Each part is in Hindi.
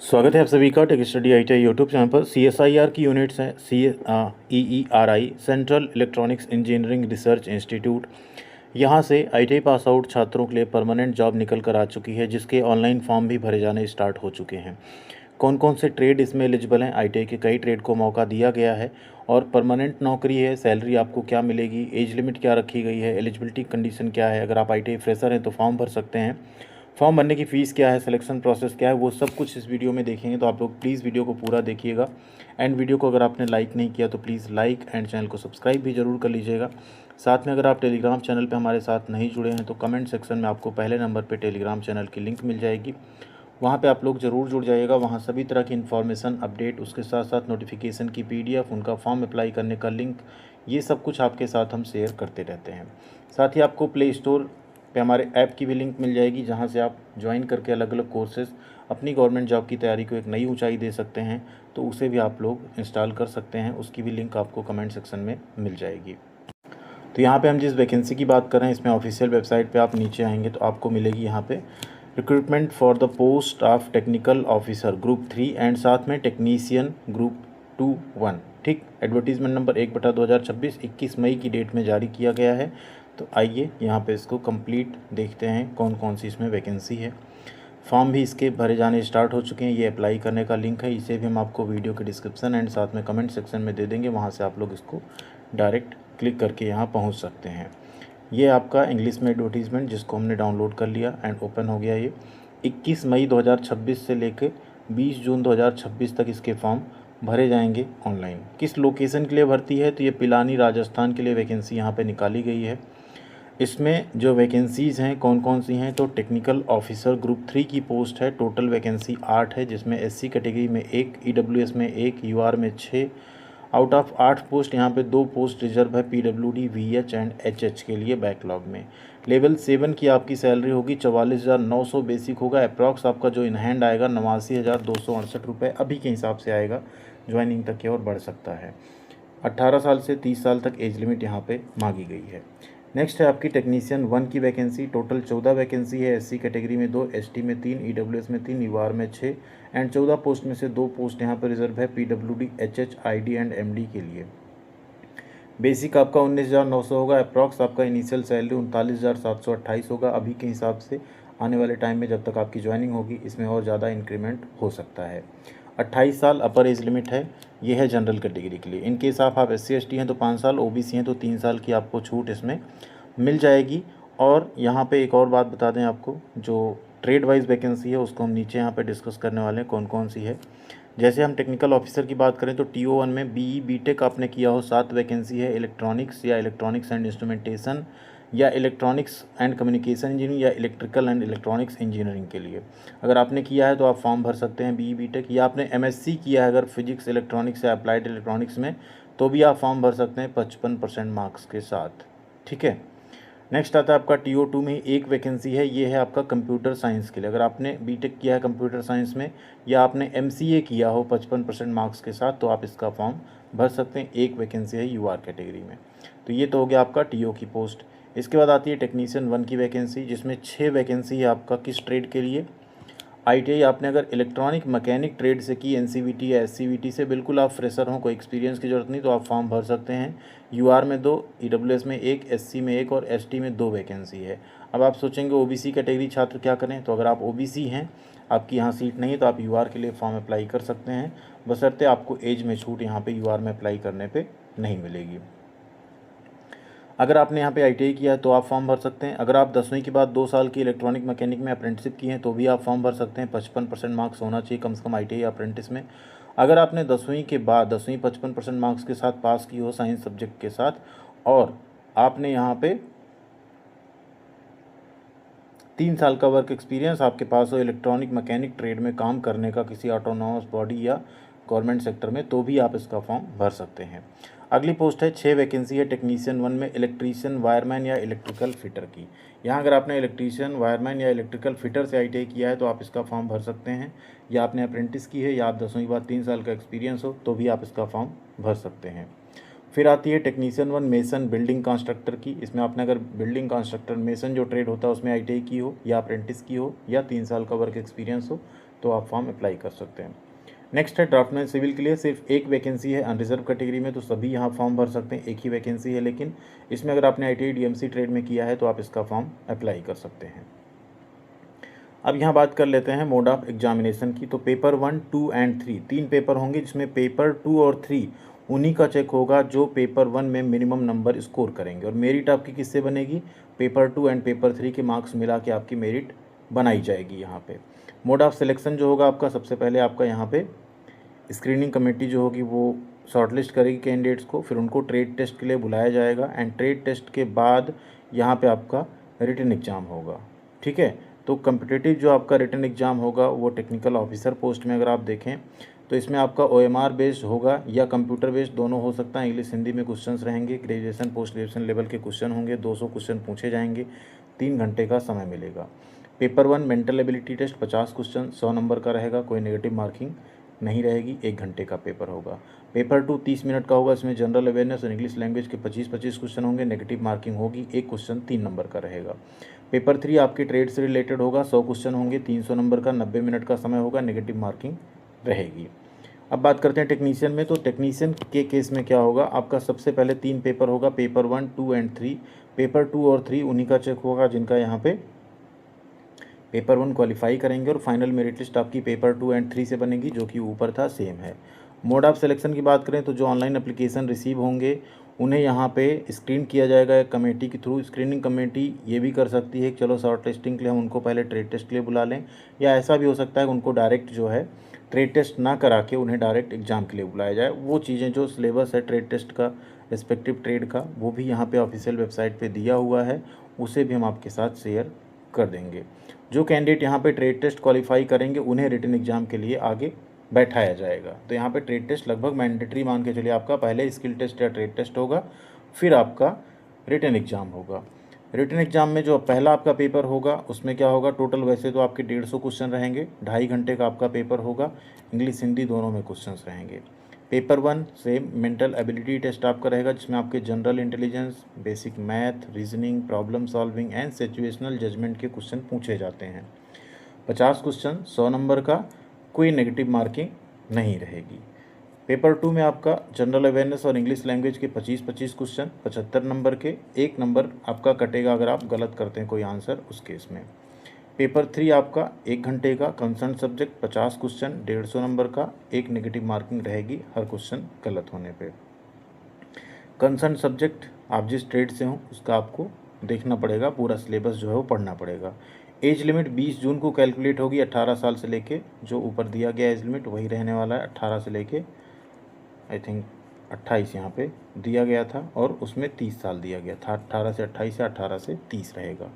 स्वागत है आप सभी का tech study ITI YouTube channel पर। CSIR की यूनिट्स हैं CERI central electronics engineering research institute. यहाँ से ITI पास आउट छात्रों के लिए परमानेंट जॉब निकल कर आ चुकी है, जिसके ऑनलाइन फॉर्म भी भरे जाने स्टार्ट हो चुके हैं। कौन कौन से ट्रेड इसमें एलिजिबल हैं? ITI के कई ट्रेड को मौका दिया गया है और परमानेंट नौकरी है। सैलरी आपको क्या मिलेगी, एज लिमिट क्या रखी गई है, एलिजिबिलिटी कंडीशन क्या है, अगर आप ITI फ्रेशर हैं तो फॉर्म भर सकते हैं, फॉर्म भरने की फ़ीस क्या है, सिलेक्शन प्रोसेस क्या है, वो सब कुछ इस वीडियो में देखेंगे। तो आप लोग प्लीज़ वीडियो को पूरा देखिएगा। एंड वीडियो को अगर आपने लाइक नहीं किया तो प्लीज़ लाइक एंड चैनल को सब्सक्राइब भी ज़रूर कर लीजिएगा। साथ में अगर आप टेलीग्राम चैनल पे हमारे साथ नहीं जुड़े हैं तो कमेंट सेक्शन में आपको पहले नंबर पे टेलीग्राम चैनल की लिंक मिल जाएगी, वहाँ पे आप लोग ज़रूर जुड़ जाइएगा। वहाँ सभी तरह की इन्फॉर्मेशन, अपडेट, उसके साथ साथ नोटिफिकेशन की PDF, उनका फॉर्म अप्लाई करने का लिंक, ये सब कुछ आपके साथ हम शेयर करते रहते हैं। साथ ही आपको प्ले स्टोर पे हमारे ऐप की भी लिंक मिल जाएगी, जहाँ से आप ज्वाइन करके अलग अलग कोर्सेज़ अपनी गवर्नमेंट जॉब की तैयारी को एक नई ऊंचाई दे सकते हैं। तो उसे भी आप लोग इंस्टॉल कर सकते हैं, उसकी भी लिंक आपको कमेंट सेक्शन में मिल जाएगी। तो यहाँ पे हम जिस वैकेंसी की बात कर रहे हैं, इसमें ऑफिशियल वेबसाइट पे आप नीचे आएंगे तो आपको मिलेगी यहाँ पे recruitment for the post of technical officer group 3 and साथ में टेक्नीशियन ग्रुप 2-1। ठीक, एडवर्टीज़मेंट नंबर 1/2026 21 मई की डेट में जारी किया गया है। तो आइए यहाँ पे इसको कंप्लीट देखते हैं कौन कौन सी इसमें वैकेंसी है। फॉर्म भी इसके भरे जाने स्टार्ट हो चुके हैं। ये अप्लाई करने का लिंक है, इसे भी हम आपको वीडियो के डिस्क्रिप्शन एंड साथ में कमेंट सेक्शन में दे देंगे, वहाँ से आप लोग इसको डायरेक्ट क्लिक करके यहाँ पहुँच सकते हैं। ये आपका इंग्लिश में एडवर्टीज़मेंट जिसको हमने डाउनलोड कर लिया एंड ओपन हो गया। ये 21 मई 2026 से लेकर 20 जून 2026 तक इसके फॉर्म भरे जाएंगे ऑनलाइन। किस लोकेशन के लिए भर्ती है? तो ये पिलानी राजस्थान के लिए वैकेंसी यहाँ पे निकाली गई है। इसमें जो वैकेंसीज़ हैं कौन कौन सी हैं, तो टेक्निकल ऑफिसर ग्रुप 3 की पोस्ट है। टोटल वैकेंसी 8 है, जिसमें SC कैटेगरी में 1, EWS में 1, UR में 6। आउट ऑफ 8 पोस्ट यहाँ पे 2 पोस्ट रिजर्व है PWD, VH एंड HH के लिए बैकलॉग में। लेवल 7 की आपकी सैलरी होगी 44,900 बेसिक होगा। अप्रॉक्स आपका जो इन हैंड आएगा 89,268 रुपये अभी के हिसाब से आएगा। ज्वाइनिंग तक की ओर बढ़ सकता है। 18 साल से 30 साल तक एज लिमिट यहाँ पे मांगी गई है। नेक्स्ट है आपकी टेक्नीशियन 1 की वैकेंसी। टोटल 14 वैकेंसी है। SC कैटेगरी में 2, ST में 3, EWS में 3, UR में 6 एंड 14 पोस्ट में से 2 पोस्ट यहाँ पर रिजर्व है PWD, HH, ID and MD के लिए। बेसिक आपका 19,900 होगा। अप्रॉक्स आपका इनिशियल सैलरी 39,728 होगा अभी के हिसाब से। आने वाले टाइम में जब तक आपकी ज्वाइनिंग होगी इसमें और ज़्यादा इंक्रीमेंट हो सकता है। 28 साल अपर एज लिमिट है। ये है जनरल कैटेगरी के लिए। इन केस आप SC ST हैं तो 5 साल, OBC हैं तो 3 साल की आपको छूट इसमें मिल जाएगी। और यहाँ पे एक और बात बता दें आपको, जो ट्रेड वाइज वैकेंसी है उसको हम नीचे यहाँ पे डिस्कस करने वाले हैं कौन कौन सी है। जैसे हम टेक्निकल ऑफिसर की बात करें तो TO1 में BE BTech आपने किया हो 7 वैकेंसी है। इलेक्ट्रॉनिक्स या इलेक्ट्रॉनिक्स एंड इंस्ट्रूमेंटेशन या इलेक्ट्रॉनिक्स एंड कम्युनिकेशन इंजीनियरिंग या इलेक्ट्रिकल एंड इलेक्ट्रॉनिक्स इंजीनियरिंग के लिए अगर आपने किया है तो आप फॉर्म भर सकते हैं BE BTech। या आपने MSc किया है अगर फिजिक्स इलेक्ट्रॉनिक्स या अप्लाइड इलेक्ट्रॉनिक्स में तो भी आप फॉर्म भर सकते हैं 55% मार्क्स के साथ। ठीक है। नेक्स्ट आता है आपका TO2 में एक वैकेंसी है। ये है आपका कंप्यूटर साइंस के लिए। अगर आपने BTech किया है कंप्यूटर साइंस में या आपने MCA किया हो 55% मार्क्स के साथ तो आप इसका फॉर्म भर सकते हैं। एक वैकेंसी है UR कैटेगरी में। तो ये तो हो गया आपका TO की पोस्ट। इसके बाद आती है टेक्नीशियन 1 की वैकेंसी, जिसमें 6 वैकेंसी है आपका किस ट्रेड के लिए। ITI आपने अगर इलेक्ट्रॉनिक मैकेनिक ट्रेड से की, NCVT या SCVT से, बिल्कुल आप फ्रेशर हों, कोई एक्सपीरियंस की ज़रूरत नहीं, तो आप फॉर्म भर सकते हैं। UR में 2, EWS में 1, SC में 1 और ST में 2 वैकेंसी है। अब आप सोचेंगे OBC कैटेगरी छात्र क्या करें, तो अगर आप OBC हैं, आपकी यहाँ सीट नहीं है तो आप UR के लिए फॉर्म अप्लाई कर सकते हैं, बशर्ते आपको एज में छूट यहाँ पर UR में अप्लाई करने पर नहीं मिलेगी। अगर आपने यहाँ पे ITI किया है तो आप फॉर्म भर सकते हैं। अगर आप 10वीं के बाद 2 साल की इलेक्ट्रॉनिक मैकेनिक में अप्रेंटिसशिप की हैं तो भी आप फॉर्म भर सकते हैं। 55% मार्क्स होना चाहिए कम से कम ITI अप्रेंटिस में। अगर आपने 10वीं के बाद 10वीं 55% मार्क्स के साथ पास की हो साइंस सब्जेक्ट के साथ और आपने यहाँ पे 3 साल का वर्क एक्सपीरियंस आपके पास हो इलेक्ट्रॉनिक मैकेनिक ट्रेड में काम करने का किसी ऑटोनॉमस बॉडी या गवर्नमेंट सेक्टर में, तो भी आप इसका फॉर्म भर सकते हैं। अगली पोस्ट है 6 वैकेंसी है टेक्नीशियन 1 में इलेक्ट्रीशियन, वायरमैन या इलेक्ट्रिकल फिटर की। यहाँ अगर आपने इलेक्ट्रीशियन, वायरमैन या इलेक्ट्रिकल फिटर से ITI किया है तो आप इसका फॉर्म भर सकते हैं। या आपने अप्रेंटिस की है या आप 10वीं के बाद 3 साल का एक्सपीरियंस हो तो भी आप इसका फॉर्म भर सकते हैं। फिर आती है टेक्नीशियन 1 मेसन बिल्डिंग कंस्ट्रक्टर की। इसमें आपने अगर बिल्डिंग कंस्ट्रक्टर मेसन जो ट्रेड होता है उसमें ITI की हो या अप्रेंटिस की हो या 3 साल का वर्क एक्सपीरियंस हो तो आप फॉर्म अप्लाई कर सकते हैं। नेक्स्ट है ड्राफ्टमैन सिविल के लिए सिर्फ एक वैकेंसी है अनरिजर्व कैटेगरी में, तो सभी यहाँ फॉर्म भर सकते हैं, एक ही वैकेंसी है, लेकिन इसमें अगर आपने ITI DMC ट्रेड में किया है तो आप इसका फॉर्म अप्लाई कर सकते हैं। अब यहाँ बात कर लेते हैं मोड ऑफ एग्जामिनेशन की। तो पेपर 1, 2 एंड 3 तीन पेपर होंगे, जिसमें पेपर 2 और 3 उन्हीं का चेक होगा जो पेपर 1 में मिनिमम नंबर स्कोर करेंगे, और मेरिट आपकी किससे बनेगी, पेपर 2 एंड पेपर 3 के मार्क्स मिला के आपकी मेरिट बनाई जाएगी यहाँ पे। मोड ऑफ सिलेक्शन जो होगा आपका, सबसे पहले आपका यहाँ पे स्क्रीनिंग कमेटी जो होगी वो शॉर्टलिस्ट करेगी कैंडिडेट्स को, फिर उनको ट्रेड टेस्ट के लिए बुलाया जाएगा, एंड ट्रेड टेस्ट के बाद यहाँ पे आपका रिटन एग्ज़ाम होगा। ठीक है, तो कम्पिटिटिव जो आपका रिटन एग्ज़ाम होगा वो टेक्निकल ऑफिसर पोस्ट में अगर आप देखें तो इसमें आपका OMR बेस्ड होगा या कंप्यूटर बेस्ड, दोनों हो सकता है। इंग्लिश हिंदी में क्वेश्चंस रहेंगे, ग्रेजुएशन पोस्ट ग्रेजुएशन लेवल के क्वेश्चन होंगे, 200 क्वेश्चन पूछे जाएंगे, 3 घंटे का समय मिलेगा। Paper 1 mental ability test 50 question 100 number का रहेगा, कोई नेगेटिव मार्किंग नहीं रहेगी, 1 घंटे का पेपर होगा। पेपर 2 30 मिनट का होगा, इसमें जनरल अवेयरनेस और इंग्लिश लैंग्वेज के 25-25 क्वेश्चन होंगे, नेगेटिव मार्किंग होगी, 1 क्वेश्चन 3 नंबर का रहेगा। पेपर 3 आपके ट्रेड से रिलेटेड होगा, 100 क्वेश्चन होंगे, 300 नंबर का, 90 मिनट का समय होगा, नेगेटिव मार्किंग रहेगी। अब बात करते हैं टेक्नीशियन में। तो टेक्नीशियन के केस में क्या होगा, आपका सबसे पहले 3 पेपर होगा, पेपर 1, 2 एंड 3। पेपर 2 और 3 उन्हीं का चेक होगा जिनका यहाँ पे पेपर 1 क्वालिफाई करेंगे, और फाइनल मेरिट लिस्ट आपकी पेपर 2 एंड 3 से बनेगी, जो कि ऊपर था सेम है। मोड ऑफ सिलेक्शन की बात करें तो जो ऑनलाइन एप्लीकेशन रिसीव होंगे उन्हें यहाँ पे स्क्रीन किया जाएगा एक कमेटी के थ्रू। स्क्रीनिंग कमेटी ये भी कर सकती है कि चलो शॉर्ट टेस्टिंग के लिए हम उनको पहले ट्रेड टेस्ट के लिए बुला लें, या ऐसा भी हो सकता है कि उनको डायरेक्ट जो है ट्रेड टेस्ट ना करा के उन्हें डायरेक्ट एग्जाम के लिए बुलाया जाए। वो चीज़ें जो सिलेबस है ट्रेड टेस्ट का रिस्पेक्टिव ट्रेड का, वो भी यहाँ पे ऑफिशियल वेबसाइट पे दिया हुआ है, उसे भी हम आपके साथ शेयर कर देंगे। जो कैंडिडेट यहाँ पे ट्रेड टेस्ट क्वालिफाई करेंगे उन्हें रिटन एग्जाम के लिए आगे बैठाया जाएगा। तो यहाँ पे ट्रेड टेस्ट लगभग मैंडेटरी मान के चलिए, आपका पहले स्किल टेस्ट या ट्रेड टेस्ट होगा, फिर आपका रिटन एग्ज़ाम होगा। रिटन एग्ज़ाम में जो पहला आपका पेपर होगा उसमें क्या होगा, टोटल वैसे तो आपके 150 क्वेश्चन रहेंगे, 2.5 घंटे का आपका पेपर होगा, इंग्लिश हिंदी दोनों में क्वेश्चंस रहेंगे। पेपर 1 से मेंटल एबिलिटी टेस्ट आपका रहेगा, जिसमें आपके general intelligence, basic math, reasoning, problem solving and situational judgement के क्वेश्चन पूछे जाते हैं। 50 क्वेश्चन 100 नंबर का, कोई नेगेटिव मार्किंग नहीं रहेगी। पेपर 2 में आपका जनरल अवेयरनेस और इंग्लिश लैंग्वेज के 25-25 क्वेश्चन 75 नंबर के, 1 नंबर आपका कटेगा अगर आप गलत करते हैं कोई आंसर उस केस में। पेपर 3 आपका 1 घंटे का, कंसर्न सब्जेक्ट 50 क्वेश्चन 150 नंबर का, 1 नेगेटिव मार्किंग रहेगी हर क्वेश्चन गलत होने पे। कंसर्न सब्जेक्ट आप जिस ट्रेड से हो उसका आपको देखना पड़ेगा, पूरा सिलेबस जो है वो पढ़ना पड़ेगा। एज लिमिट 20 जून को कैलकुलेट होगी, 18 साल से लेके जो ऊपर दिया गया एज लिमिट वही रहने वाला है, 18 से लेके आई थिंक 28 यहाँ पे दिया गया था, और उसमें 30 साल दिया गया था, 18 से 28 या 18 से 30 रहेगा।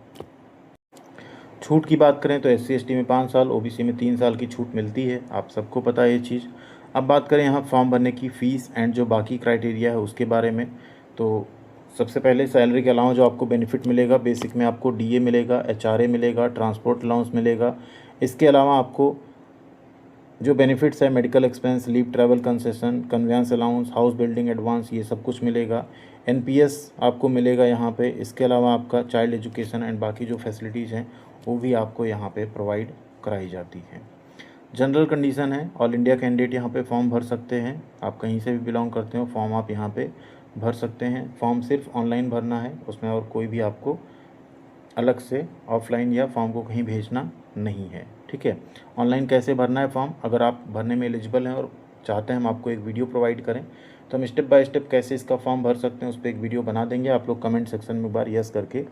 छूट की बात करें तो SC ST में 5 साल, OBC में 3 साल की छूट मिलती है, आप सबको पता है ये चीज़। अब बात करें यहाँ फॉर्म भरने की फ़ीस एंड जो बाकी क्राइटेरिया है उसके बारे में। तो सबसे पहले सैलरी के अलावा जो आपको बेनिफिट मिलेगा, बेसिक में आपको DA मिलेगा, HRA मिलेगा, ट्रांसपोर्ट अलाउंस मिलेगा। इसके अलावा आपको जो बेनिफिट्स है medical expense, leave travel concession, convince allowance, house building advance, ये सब कुछ मिलेगा। NPS आपको मिलेगा यहाँ पे। इसके अलावा आपका चाइल्ड एजुकेशन एंड बाकी जो फैसिलिटीज़ हैं वो भी आपको यहाँ पे प्रोवाइड कराई जाती हैं। जनरल कंडीशन है, ऑल इंडिया कैंडिडेट यहाँ पे फॉर्म भर सकते हैं, आप कहीं से भी बिलोंग करते हो फॉर्म आप यहाँ पे भर सकते हैं। फॉर्म सिर्फ ऑनलाइन भरना है, उसमें और कोई भी आपको अलग से ऑफलाइन या फॉर्म को कहीं भेजना नहीं है। ठीक है, ऑनलाइन कैसे भरना है फॉर्म, अगर आप भरने में एलिजिबल हैं और चाहते हैं हम आपको एक वीडियो प्रोवाइड करें तो हम स्टेप बाय स्टेप कैसे इसका फॉर्म भर सकते हैं उस पर एक वीडियो बना देंगे। आप लोग कमेंट सेक्शन में एक बार यस करके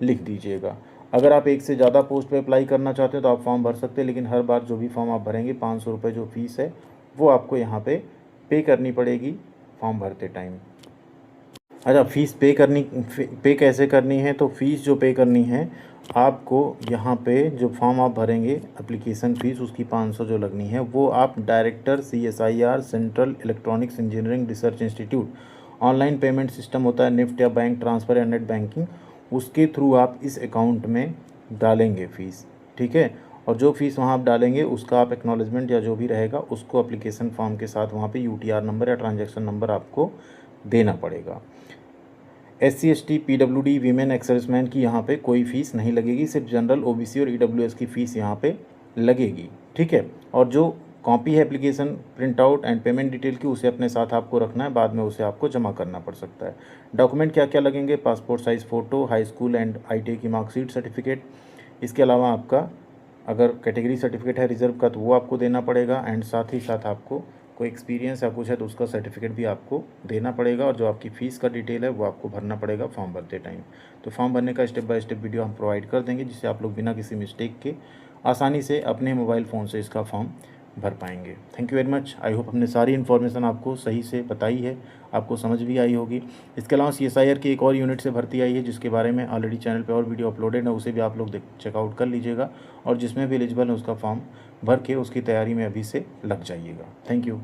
लिख दीजिएगा। अगर आप एक से ज़्यादा पोस्ट पे अप्लाई करना चाहते हैं तो आप फॉर्म भर सकते हैं, लेकिन हर बार जो भी फॉर्म आप भरेंगे 500 रुपये जो फीस है वो आपको यहाँ पे पे करनी पड़ेगी फॉर्म भरते टाइम। अच्छा, फ़ीस पे कैसे करनी है, तो फ़ीस जो पे करनी है आपको यहाँ पे जो फॉर्म आप भरेंगे एप्लीकेशन फ़ीस उसकी 500 जो लगनी है वो आप director CSIR central electronics engineering research institute, online payment system होता है निफ्ट या बैंक ट्रांसफ़र या नेट बैंकिंग, उसके थ्रू आप इस अकाउंट में डालेंगे फ़ीस। ठीक है, और जो फीस वहाँ आप डालेंगे उसका आप एक्नॉलेजमेंट या जो भी रहेगा उसको एप्लीकेशन फॉर्म के साथ वहाँ पे UTR नंबर या ट्रांजैक्शन नंबर आपको देना पड़ेगा। SC ST PWD women ex serviceman की यहाँ पे कोई फ़ीस नहीं लगेगी, सिर्फ जनरल OBC और EWS की फ़ीस यहाँ पे लगेगी, ठीक है। और जो कॉपी है application print out and payment detail की, उसे अपने साथ आपको रखना है, बाद में उसे आपको जमा करना पड़ सकता है। डॉक्यूमेंट क्या क्या लगेंगे? Passport size photo, high school and ITI की मार्कशीट सर्टिफिकेट। इसके अलावा आपका अगर कैटेगरी सर्टिफिकेट है रिज़र्व का तो वो आपको देना पड़ेगा, एंड साथ ही साथ आपको कोई एक्सपीरियंस या कुछ है तो उसका सर्टिफिकेट भी आपको देना पड़ेगा, और जो आपकी फ़ीस का डिटेल है वो आपको भरना पड़ेगा फॉर्म भरते टाइम। तो फॉर्म भरने का स्टेप बाय स्टेप वीडियो हम प्रोवाइड कर देंगे, जिससे आप लोग बिना किसी मिस्टेक के आसानी से अपने मोबाइल फ़ोन से इसका फॉर्म भर पाएंगे। Thank you very much. I hope हमने सारी इन्फॉर्मेशन आपको सही से बताई है, आपको समझ भी आई होगी। इसके अलावा CSIR की एक और यूनिट से भर्ती आई है, जिसके बारे में ऑलरेडी चैनल पे और वीडियो अपलोडेड है, उसे भी आप लोग चेकआउट कर लीजिएगा, और जिसमें भी एलिजिबल है उसका फॉर्म भर के उसकी तैयारी में अभी से लग जाइएगा। Thank you.